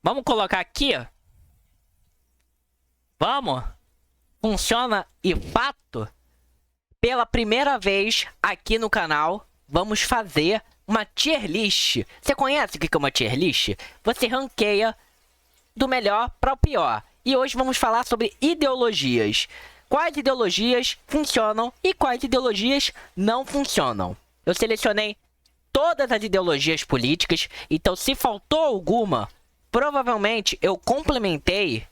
Vamos colocar aqui. Vamos. Funciona e fato. Pela primeira vez aqui no canal, vamos fazer uma tier list. Você conhece o que é uma tier list? Você ranqueia do melhor para o pior. E hoje vamos falar sobre ideologias. Quais ideologias funcionam e quais ideologias não funcionam. Eu selecionei todas as ideologias políticas, então se faltou alguma, provavelmente eu complementei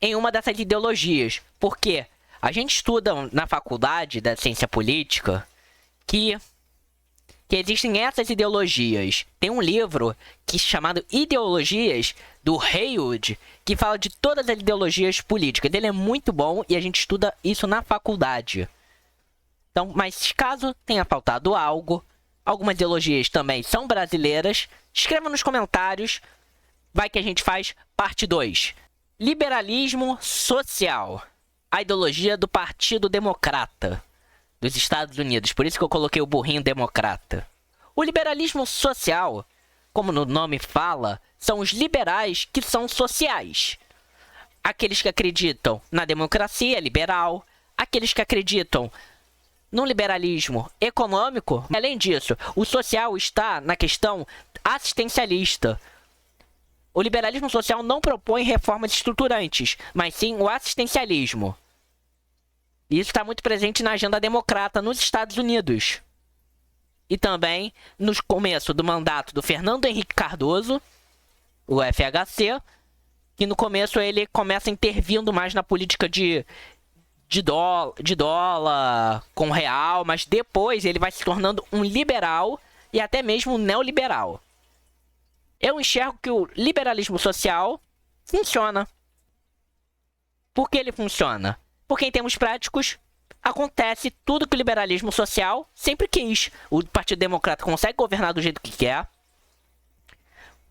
em uma dessas ideologias. Porque a gente estuda na faculdade da ciência política que existem essas ideologias. Tem um livro chamado Ideologias, do Haywood, que fala de todas as ideologias políticas. Ele é muito bom e a gente estuda isso na faculdade. Então, mas caso tenha faltado algo, algumas ideologias também são brasileiras, escreva nos comentários, vai que a gente faz parte 2. Liberalismo social. A ideologia do Partido Democrata dos Estados Unidos. Por isso que eu coloquei o burrinho democrata. O liberalismo social, como no nome fala, são os liberais que são sociais. Aqueles que acreditam na democracia liberal, aqueles que acreditam no liberalismo econômico. Além disso, o social está na questão assistencialista. O liberalismo social não propõe reformas estruturantes, mas sim o assistencialismo. Isso está muito presente na agenda democrata nos Estados Unidos. E também no começo do mandato do Fernando Henrique Cardoso, o FHC, que no começo ele começa intervindo mais na política de dólar com real, mas depois ele vai se tornando um liberal e até mesmo um neoliberal. Eu enxergo que o liberalismo social funciona. Por que ele funciona? Porque em termos práticos, acontece tudo que o liberalismo social sempre quis. O Partido Democrata consegue governar do jeito que quer.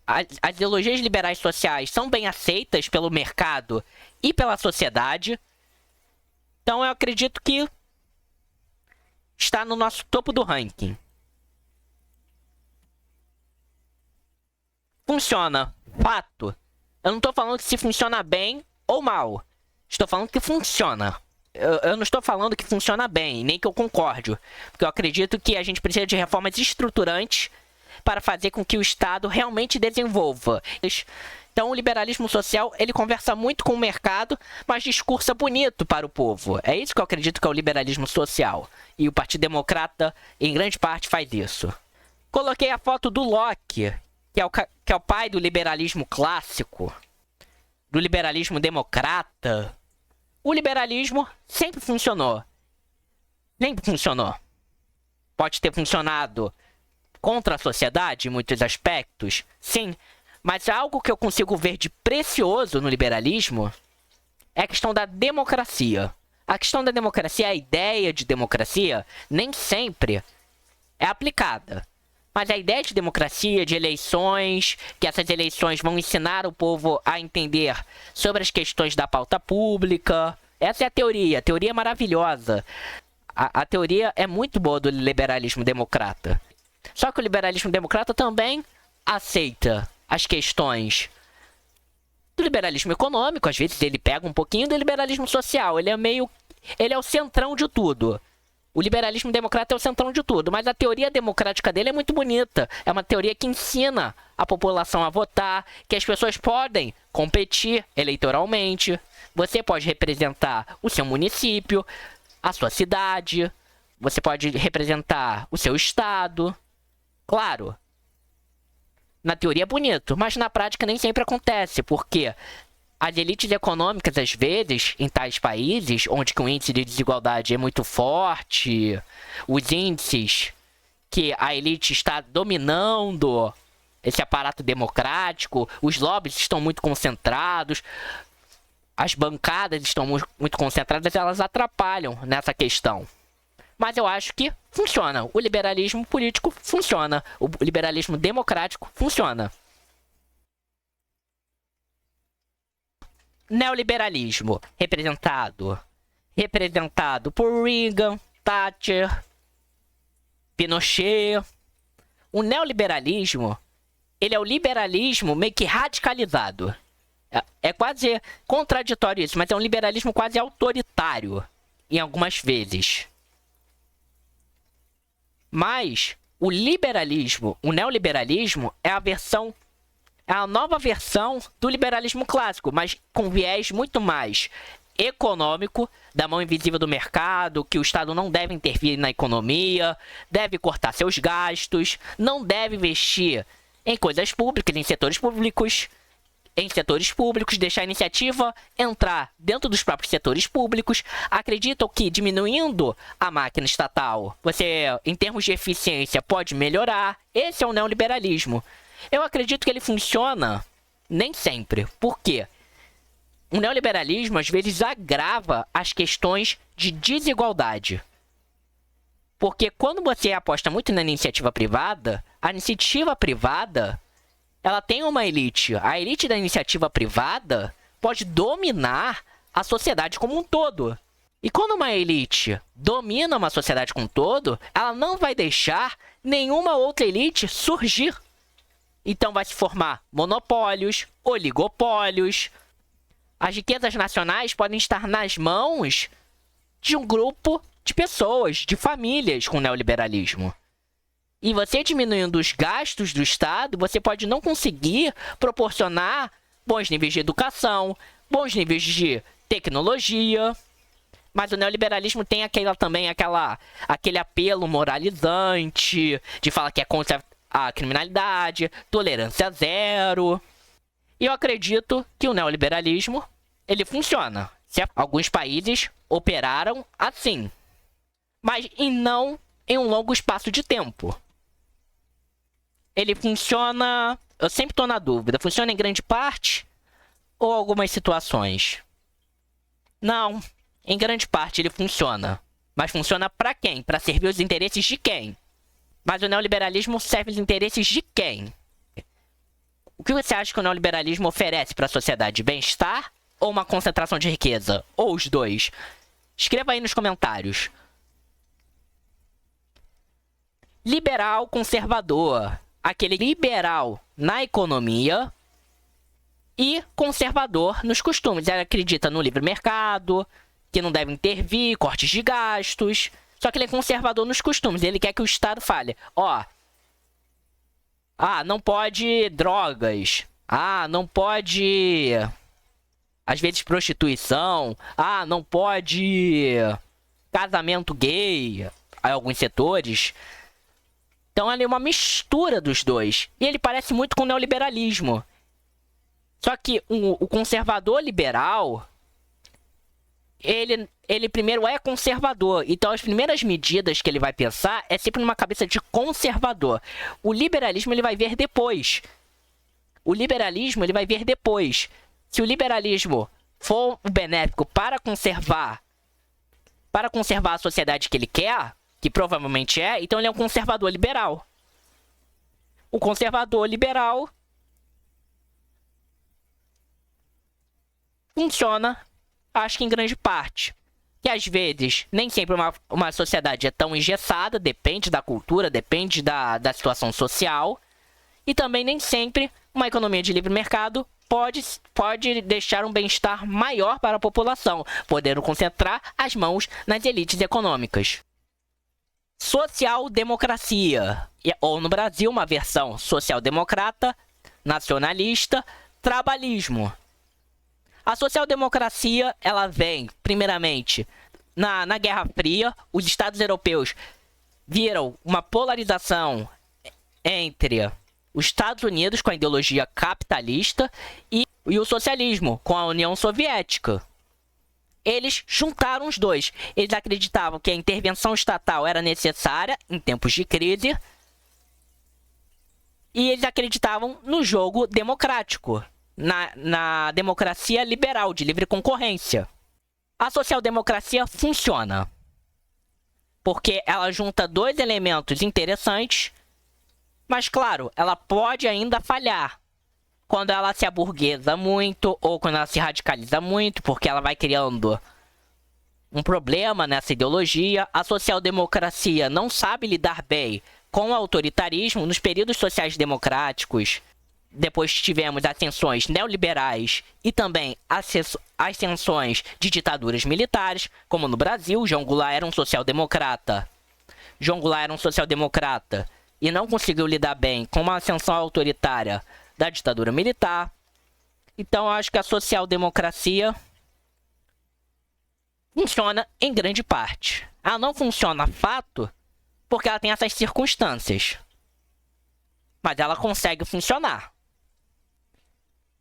As ideologias liberais sociais são bem aceitas pelo mercado e pela sociedade. Então eu acredito que está no nosso topo do ranking. Funciona. Fato. Eu não estou falando que se funciona bem ou mal. Estou falando que funciona. Eu não estou falando que funciona bem, nem que eu concorde. Porque eu acredito que a gente precisa de reformas estruturantes para fazer com que o Estado realmente desenvolva. Então o liberalismo social, ele conversa muito com o mercado, mas discursa bonito para o povo. É isso que eu acredito que é o liberalismo social. E o Partido Democrata, em grande parte, faz isso. Coloquei a foto do Locke, que é o pai do liberalismo clássico, do liberalismo democrata. O liberalismo sempre funcionou. Sempre funcionou. Pode ter funcionado contra a sociedade em muitos aspectos, sim. Mas algo que eu consigo ver de precioso no liberalismo é a questão da democracia. A questão da democracia, a ideia de democracia, nem sempre é aplicada. Mas a ideia de democracia, de eleições, que essas eleições vão ensinar o povo a entender sobre as questões da pauta pública. Essa é a teoria. A teoria é maravilhosa. A teoria é muito boa do liberalismo democrata. Só que o liberalismo democrata também aceita as questões do liberalismo econômico. Às vezes ele pega um pouquinho do liberalismo social. Ele é o centrão de tudo. O liberalismo democrata é o centrão de tudo, mas a teoria democrática dele é muito bonita. É uma teoria que ensina a população a votar, que as pessoas podem competir eleitoralmente. Você pode representar o seu município, a sua cidade, você pode representar o seu estado. Claro, na teoria é bonito, mas na prática nem sempre acontece, porque as elites econômicas, às vezes, em tais países, onde que o índice de desigualdade é muito forte, os índices que a elite está dominando esse aparato democrático, os lobbies estão muito concentrados, as bancadas estão muito concentradas, elas atrapalham nessa questão. Mas eu acho que funciona. O liberalismo político funciona. O liberalismo democrático funciona. Neoliberalismo, representado por Reagan, Thatcher, Pinochet. O neoliberalismo ele é o liberalismo meio que radicalizado. É quase contraditório isso, mas é um liberalismo quase autoritário em algumas vezes. Mas o liberalismo, o neoliberalismo, é a nova versão do liberalismo clássico, mas com viés muito mais econômico, da mão invisível do mercado, que o Estado não deve intervir na economia, deve cortar seus gastos, não deve investir em coisas públicas, em setores públicos, deixar a iniciativa entrar dentro dos próprios setores públicos. Acreditam que diminuindo a máquina estatal, você, em termos de eficiência, pode melhorar. Esse é o neoliberalismo. Eu acredito que ele funciona nem sempre. Por quê? O neoliberalismo, às vezes, agrava as questões de desigualdade. Porque quando você aposta muito na iniciativa privada, a iniciativa privada, ela tem uma elite. A elite da iniciativa privada pode dominar a sociedade como um todo. E quando uma elite domina uma sociedade como um todo, ela não vai deixar nenhuma outra elite surgir. Então vai se formar monopólios, oligopólios. As riquezas nacionais podem estar nas mãos de um grupo de pessoas, de famílias com o neoliberalismo. E você diminuindo os gastos do Estado, você pode não conseguir proporcionar bons níveis de educação, bons níveis de tecnologia. Mas o neoliberalismo tem aquele apelo moralizante, de falar que é contra a criminalidade, tolerância zero. E eu acredito que o neoliberalismo, ele funciona. Alguns países operaram assim, mas não em um longo espaço de tempo. Ele funciona, eu sempre estou na dúvida, funciona em grande parte ou algumas situações? Não, em grande parte ele funciona. Mas funciona para quem? Para servir os interesses de quem? Mas o neoliberalismo serve os interesses de quem? O que você acha que o neoliberalismo oferece para a sociedade? Bem-estar ou uma concentração de riqueza? Ou os dois? Escreva aí nos comentários. Liberal conservador. Aquele liberal na economia e conservador nos costumes. Ele acredita no livre mercado, que não deve intervir, cortes de gastos. Só que ele é conservador nos costumes. Ele quer que o Estado fale, não pode drogas. Não pode, às vezes, prostituição. Não pode casamento gay em alguns setores. Então, ele é uma mistura dos dois. E ele parece muito com o neoliberalismo. Só que o conservador liberal, ele primeiro é conservador. Então, as primeiras medidas que ele vai pensar é sempre numa cabeça de conservador. O liberalismo ele vai ver depois. Se o liberalismo for benéfico para conservar a sociedade que ele quer, que provavelmente é, então ele é um conservador liberal. O conservador liberal funciona, acho que em grande parte. Que às vezes, nem sempre uma sociedade é tão engessada, depende da cultura, depende da situação social. E também nem sempre uma economia de livre mercado pode deixar um bem-estar maior para a população, podendo concentrar as mãos nas elites econômicas. Social-democracia, ou no Brasil uma versão social-democrata, nacionalista, trabalhismo. A social-democracia, ela vem, primeiramente, na Guerra Fria. Os Estados europeus viram uma polarização entre os Estados Unidos, com a ideologia capitalista, e o socialismo, com a União Soviética. Eles juntaram os dois. Eles acreditavam que a intervenção estatal era necessária em tempos de crise. E eles acreditavam no jogo democrático, na democracia liberal, de livre concorrência. A social-democracia funciona porque ela junta dois elementos interessantes, mas, claro, ela pode ainda falhar quando ela se aburguesa muito ou quando ela se radicaliza muito, porque ela vai criando um problema nessa ideologia. A social-democracia não sabe lidar bem com o autoritarismo nos períodos sociais democráticos. Depois tivemos ascensões neoliberais e também ascensões de ditaduras militares, como no Brasil. João Goulart era um social-democrata. E não conseguiu lidar bem com uma ascensão autoritária da ditadura militar. Então, eu acho que a social-democracia funciona em grande parte. Ela não funciona fato porque ela tem essas circunstâncias. Mas ela consegue funcionar.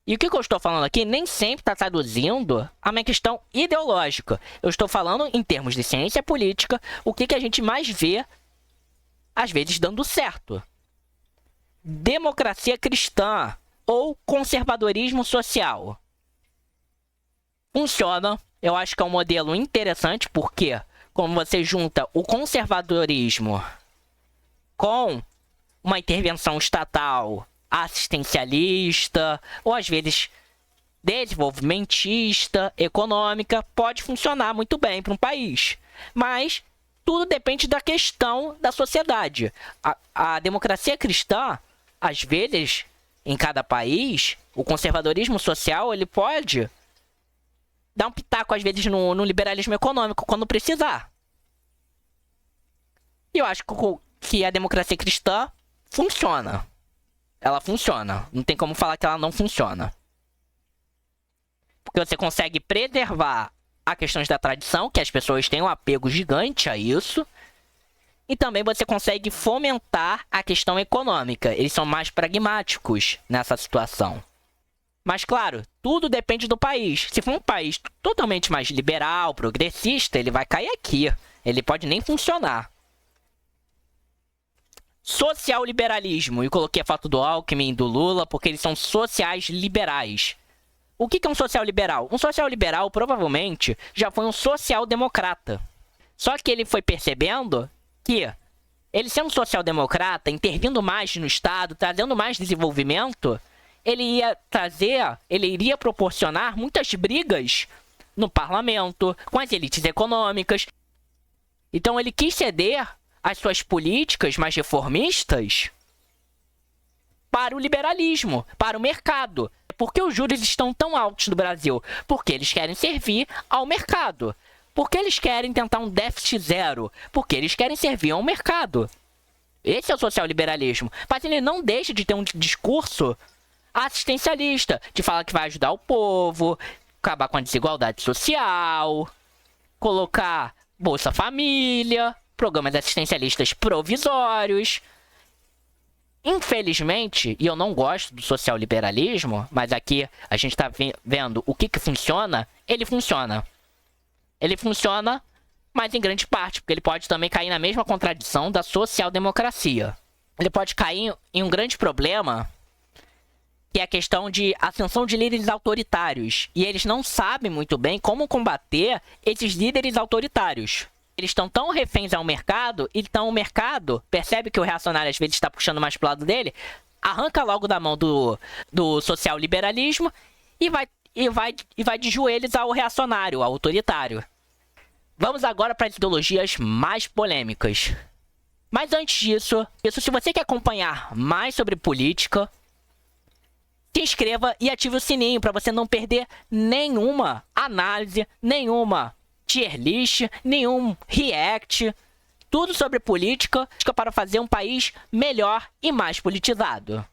E o que eu estou falando aqui nem sempre está traduzindo a minha questão ideológica. Eu estou falando em termos de ciência política, o que a gente mais vê, às vezes, dando certo. Democracia cristã ou conservadorismo social. Funciona. Eu acho que é um modelo interessante, porque como você junta o conservadorismo com uma intervenção estatal assistencialista, ou às vezes desenvolvimentista, econômica, pode funcionar muito bem para um país. Mas tudo depende da questão da sociedade. A democracia cristã, às vezes, em cada país, o conservadorismo social, ele pode dar um pitaco, às vezes, no liberalismo econômico, quando precisar. E eu acho que a democracia cristã funciona. Ela funciona. Não tem como falar que ela não funciona. Porque você consegue preservar a questões da tradição, que as pessoas têm um apego gigante a isso. E também você consegue fomentar a questão econômica. Eles são mais pragmáticos nessa situação. Mas, claro, tudo depende do país. Se for um país totalmente mais liberal, progressista, ele vai cair aqui. Ele pode nem funcionar. Social-liberalismo. Eu coloquei a foto do Alckmin e do Lula porque eles são sociais liberais. O que é um social-liberal? Um social-liberal provavelmente já foi um social-democrata. Só que ele foi percebendo que ele sendo social-democrata, intervindo mais no Estado, trazendo mais desenvolvimento, ele iria proporcionar muitas brigas no parlamento, com as elites econômicas. Então ele quis ceder as suas políticas mais reformistas para o liberalismo, para o mercado. Por que os juros estão tão altos no Brasil? Porque eles querem servir ao mercado. Porque eles querem tentar um déficit zero. Porque eles querem servir ao mercado. Esse é o social-liberalismo. Mas ele não deixa de ter um discurso assistencialista, de falar que vai ajudar o povo, acabar com a desigualdade social, colocar Bolsa Família, programas assistencialistas provisórios. Infelizmente, e eu não gosto do social-liberalismo, mas aqui a gente está vendo o que funciona, ele funciona. Ele funciona, mas em grande parte, porque ele pode também cair na mesma contradição da social-democracia. Ele pode cair em um grande problema, que é a questão de ascensão de líderes autoritários. E eles não sabem muito bem como combater esses líderes autoritários. Eles estão tão reféns ao mercado, então o mercado percebe que o reacionário às vezes está puxando mais para o lado dele, arranca logo da mão do social-liberalismo e vai de joelhos ao reacionário, ao autoritário. Vamos agora para as ideologias mais polêmicas. Mas antes disso, se você quer acompanhar mais sobre política, se inscreva e ative o sininho para você não perder nenhuma análise, nenhuma tier list, nenhum react, tudo sobre política para fazer um país melhor e mais politizado.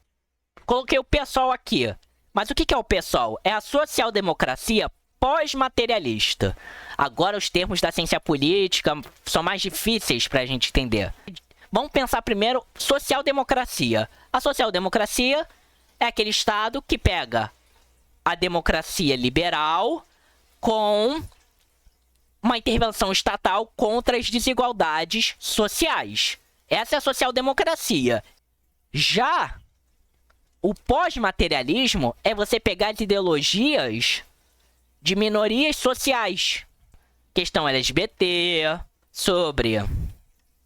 Coloquei o PSOL aqui, mas o que é o PSOL? É a social-democracia pós-materialista. Agora os termos da ciência política são mais difíceis para a gente entender. Vamos pensar primeiro social-democracia. A social-democracia é aquele Estado que pega a democracia liberal com uma intervenção estatal contra as desigualdades sociais. Essa é a social-democracia. Já o pós-materialismo é você pegar as ideologias de minorias sociais. Questão LGBT, sobre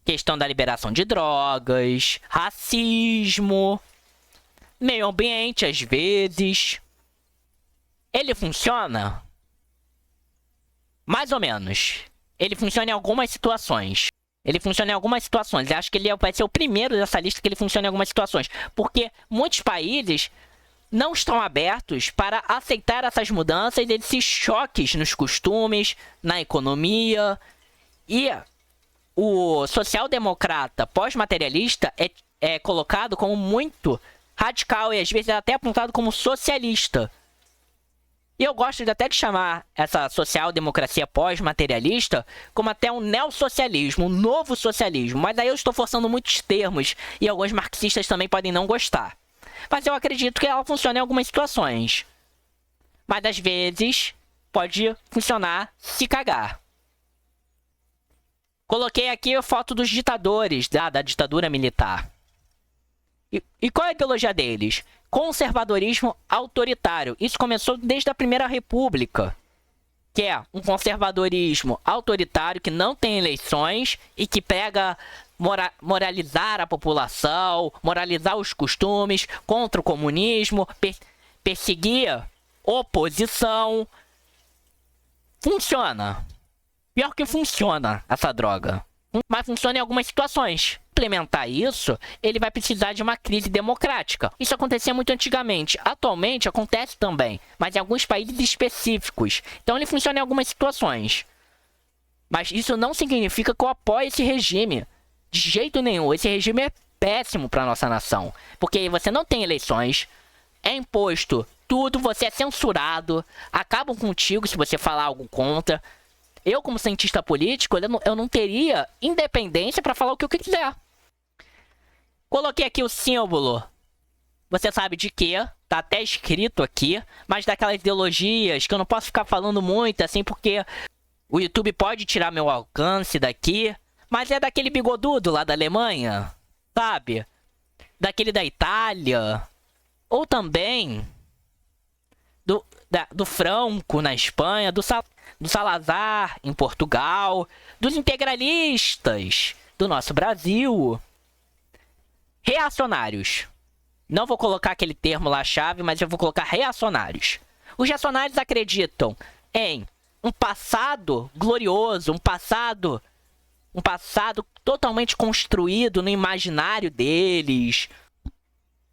questão da liberação de drogas, racismo, meio ambiente, às vezes. Ele funciona? Mais ou menos. Ele funciona em algumas situações. Ele funciona em algumas situações. Eu acho que ele vai ser o primeiro dessa lista que ele funciona em algumas situações. Porque muitos países não estão abertos para aceitar essas mudanças, esses choques nos costumes, na economia. E o social-democrata pós-materialista é colocado como muito radical e às vezes é até apontado como socialista. E eu gosto até de chamar essa social-democracia pós-materialista como até um neossocialismo, um novo socialismo. Mas aí eu estou forçando muitos termos e alguns marxistas também podem não gostar. Mas eu acredito que ela funciona em algumas situações. Mas às vezes pode funcionar se cagar. Coloquei aqui a foto dos ditadores da ditadura militar. E qual é a ideologia deles? Conservadorismo autoritário. Isso começou desde a Primeira República, que é um conservadorismo autoritário que não tem eleições e que pega moralizar a população, moralizar os costumes, contra o comunismo, perseguir oposição. Funciona. Pior que funciona essa droga. Mas funciona em algumas situações. Implementar isso, ele vai precisar de uma crise democrática. Isso acontecia muito antigamente. Atualmente acontece também, mas em alguns países específicos. Então ele funciona em algumas situações. Mas isso não significa que eu apoie esse regime. De jeito nenhum. Esse regime é péssimo para nossa nação. Porque você não tem eleições, é imposto tudo, você é censurado, acabam contigo se você falar algo contra. Eu, como cientista político, eu não teria independência para falar o que eu quiser. Coloquei aqui o símbolo. Você sabe de quê? Tá até escrito aqui. Mas daquelas ideologias que eu não posso ficar falando muito, assim, porque o YouTube pode tirar meu alcance daqui. Mas é daquele bigodudo lá da Alemanha, sabe? Daquele da Itália. Ou também do Franco na Espanha, do Salazar em Portugal, dos integralistas do nosso Brasil. Reacionários. Não vou colocar aquele termo lá chave, mas eu vou colocar reacionários. Os reacionários acreditam em um passado glorioso, um passado totalmente construído no imaginário deles.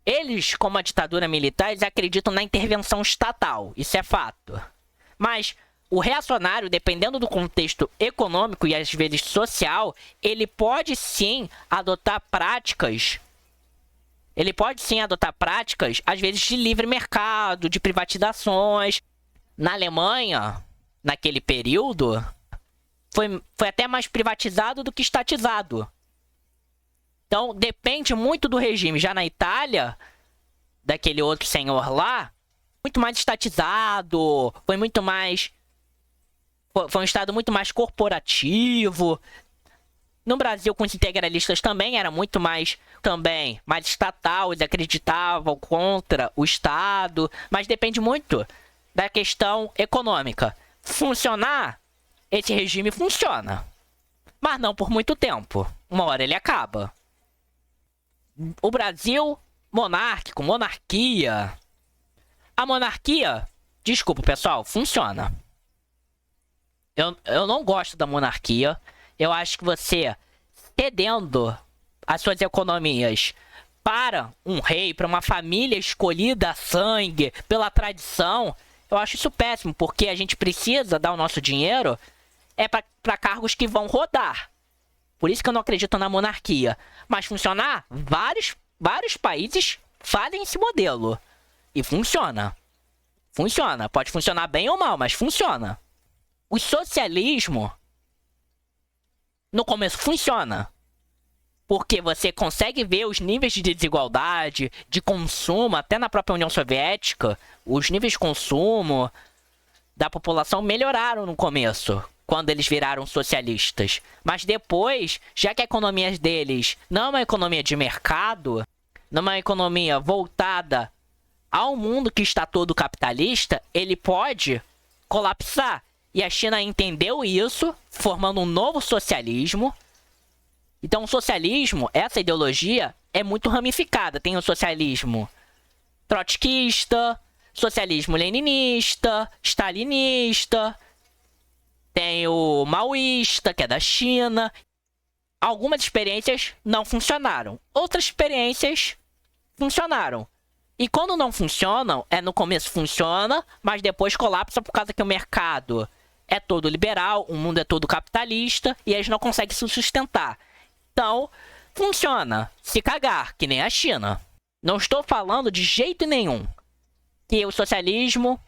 Eles, como a ditadura militar, eles acreditam na intervenção estatal. Isso é fato. Mas o reacionário, dependendo do contexto econômico e às vezes social, ele pode sim adotar práticas. Às vezes, de livre mercado, de privatizações. Na Alemanha, naquele período, foi até mais privatizado do que estatizado. Então, depende muito do regime. Já na Itália, daquele outro senhor lá, muito mais estatizado, foi um estado muito mais corporativo. No Brasil, com os integralistas também, era muito mais estatal, eles acreditavam contra o Estado, mas depende muito da questão econômica. Funcionar, esse regime funciona, mas não por muito tempo. Uma hora ele acaba. O Brasil, monárquico, monarquia. A monarquia, desculpa pessoal, funciona. Eu não gosto da monarquia. Eu acho que você, cedendo as suas economias para um rei, para uma família escolhida a sangue, pela tradição, eu acho isso péssimo, porque a gente precisa dar o nosso dinheiro para cargos que vão rodar. Por isso que eu não acredito na monarquia. Mas funcionar, vários países fazem esse modelo. E funciona. Funciona. Pode funcionar bem ou mal, mas funciona. O socialismo, no começo, funciona. Porque você consegue ver os níveis de desigualdade, de consumo, até na própria União Soviética, os níveis de consumo da população melhoraram no começo, quando eles viraram socialistas. Mas depois, já que a economia deles não é uma economia de mercado, não é uma economia voltada ao mundo que está todo capitalista, ele pode colapsar. E a China entendeu isso, formando um novo socialismo. Então o socialismo, essa ideologia, é muito ramificada. Tem o socialismo trotskista, socialismo leninista, stalinista, tem o maoísta, que é da China. algumas experiências não funcionaram. Outras experiências funcionaram. E quando não funcionam, no começo funciona, mas depois colapsa por causa que o mercado é todo liberal, o mundo é todo capitalista e eles não conseguem se sustentar. Então, funciona. Se cagar, que nem a China. Não estou falando de jeito nenhum que o socialismo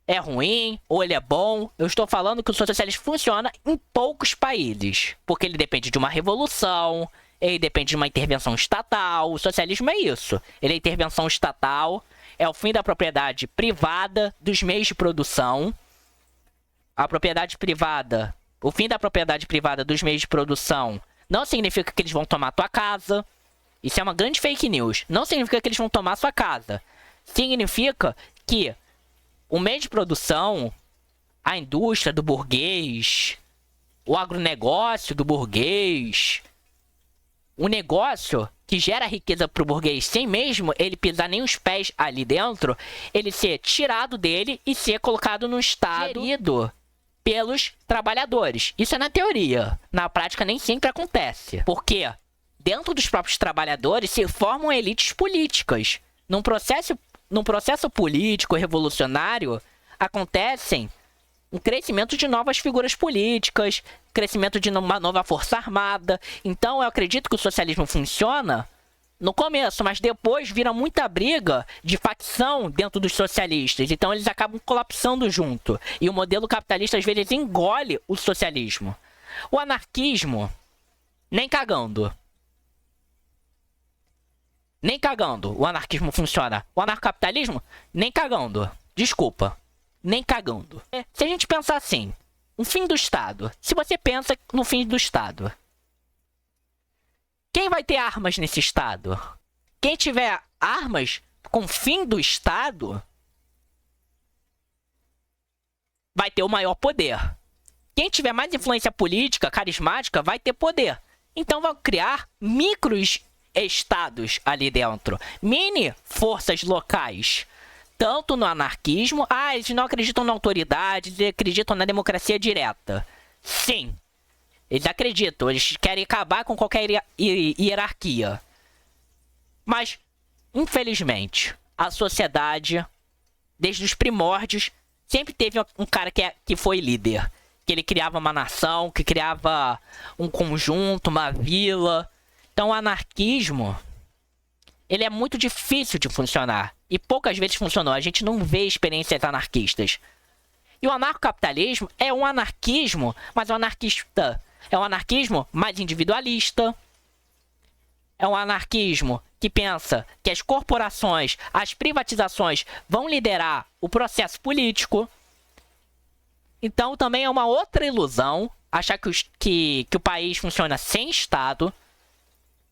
é ruim ou ele é bom. Eu estou falando que o socialismo funciona em poucos países. Porque ele depende de uma revolução, ele depende de uma intervenção estatal. O socialismo é isso. Ele é intervenção estatal, é o fim da propriedade privada dos meios de produção. A propriedade privada, o fim da propriedade privada dos meios de produção não significa que eles vão tomar tua casa. Isso é uma grande fake news. Não significa que eles vão tomar sua casa. Significa que o meio de produção, a indústria do burguês, o agronegócio do burguês, o negócio que gera riqueza para o burguês sem mesmo ele pisar nem os pés ali dentro, ele ser tirado dele e ser colocado no estado gerido pelos trabalhadores. Isso é na teoria. Na prática nem sempre acontece. Porque dentro dos próprios trabalhadores se formam elites políticas. Num processo político revolucionário, acontecem um crescimento de novas figuras políticas, crescimento de uma nova força armada. Então eu acredito que o socialismo funciona no começo, mas depois vira muita briga de facção dentro dos socialistas. Então eles acabam colapsando junto. E o modelo capitalista às vezes engole o socialismo. O anarquismo, nem cagando. Nem cagando o anarquismo funciona. O anarcocapitalismo, nem cagando. Desculpa. Nem cagando. Se a gente pensar assim, o fim do Estado. Se você pensa no fim do Estado, quem vai ter armas nesse Estado? Quem tiver armas com o fim do Estado vai ter o maior poder. Quem tiver mais influência política, carismática, vai ter poder. Então vão criar micro-estados ali dentro. Mini forças locais. Tanto no anarquismo, eles não acreditam na autoridade, eles acreditam na democracia direta. Sim, eles acreditam, eles querem acabar com qualquer hierarquia. Mas, infelizmente, a sociedade, desde os primórdios, sempre teve um cara que foi líder. Que ele criava uma nação, que criava um conjunto, uma vila. Então o anarquismo, ele é muito difícil de funcionar. E poucas vezes funcionou. A gente não vê experiências anarquistas. E o anarcocapitalismo é um anarquismo, mas é um anarquismo mais individualista. É um anarquismo que pensa que as corporações, as privatizações vão liderar o processo político. Então também é uma outra ilusão achar que o país funciona sem Estado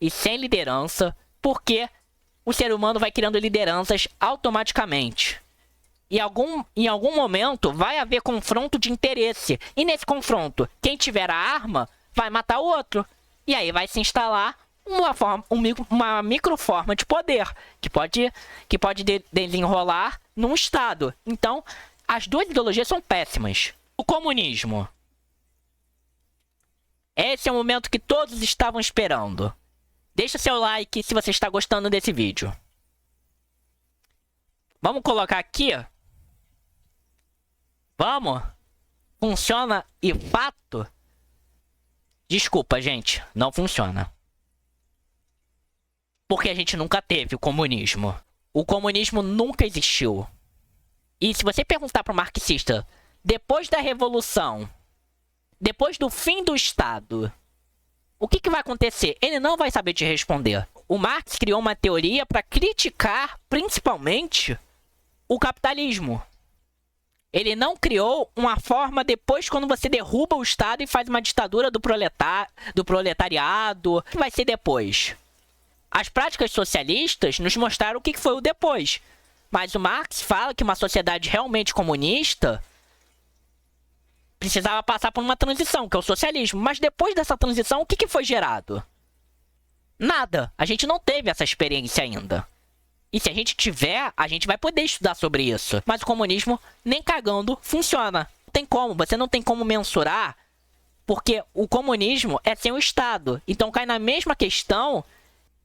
e sem liderança, porque o ser humano vai criando lideranças automaticamente. E em algum momento vai haver confronto de interesse. E nesse confronto, quem tiver a arma vai matar o outro. E aí vai se instalar uma microforma de poder que pode desenrolar num Estado. Então, as duas ideologias são péssimas. O comunismo. Esse é o momento que todos estavam esperando. Deixa seu like se você está gostando desse vídeo. Vamos colocar aqui. Vamos. Funciona e fato. Desculpa, gente. Não funciona. Porque a gente nunca teve o comunismo. O comunismo nunca existiu. E se você perguntar para o marxista, depois da revolução, depois do fim do Estado, o que vai acontecer? Ele não vai saber te responder. O Marx criou uma teoria para criticar, principalmente, o capitalismo. Ele não criou uma forma depois quando você derruba o Estado e faz uma ditadura do proletariado. O que vai ser depois? As práticas socialistas nos mostraram o que foi o depois. Mas o Marx fala que uma sociedade realmente comunista precisava passar por uma transição, que é o socialismo. Mas depois dessa transição, o que foi gerado? Nada. A gente não teve essa experiência ainda. E se a gente tiver, a gente vai poder estudar sobre isso. Mas o comunismo, nem cagando, funciona. Não tem como. Você não tem como mensurar Porque o comunismo é sem o Estado. Então cai na mesma questão.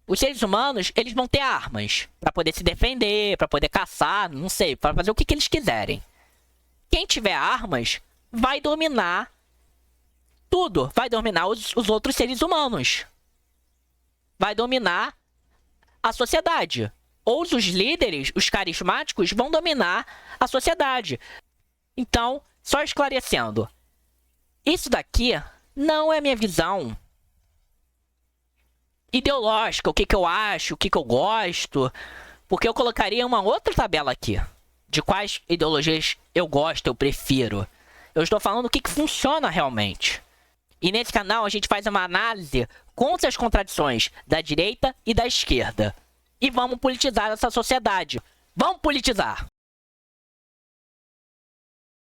Os seres humanos, eles vão ter armas para poder se defender, para poder caçar, não sei, para fazer o que eles quiserem. Quem tiver armas vai dominar tudo. Vai dominar os outros seres humanos. Vai dominar a sociedade. Ou os líderes, os carismáticos, vão dominar a sociedade. Então, só esclarecendo. Isso daqui não é minha visão ideológica, o que eu acho, o que eu gosto, porque eu colocaria uma outra tabela aqui, de quais ideologias eu gosto, eu prefiro. Eu estou falando o que funciona realmente. E nesse canal a gente faz uma análise contra as contradições da direita e da esquerda. E vamos politizar essa sociedade. Vamos politizar!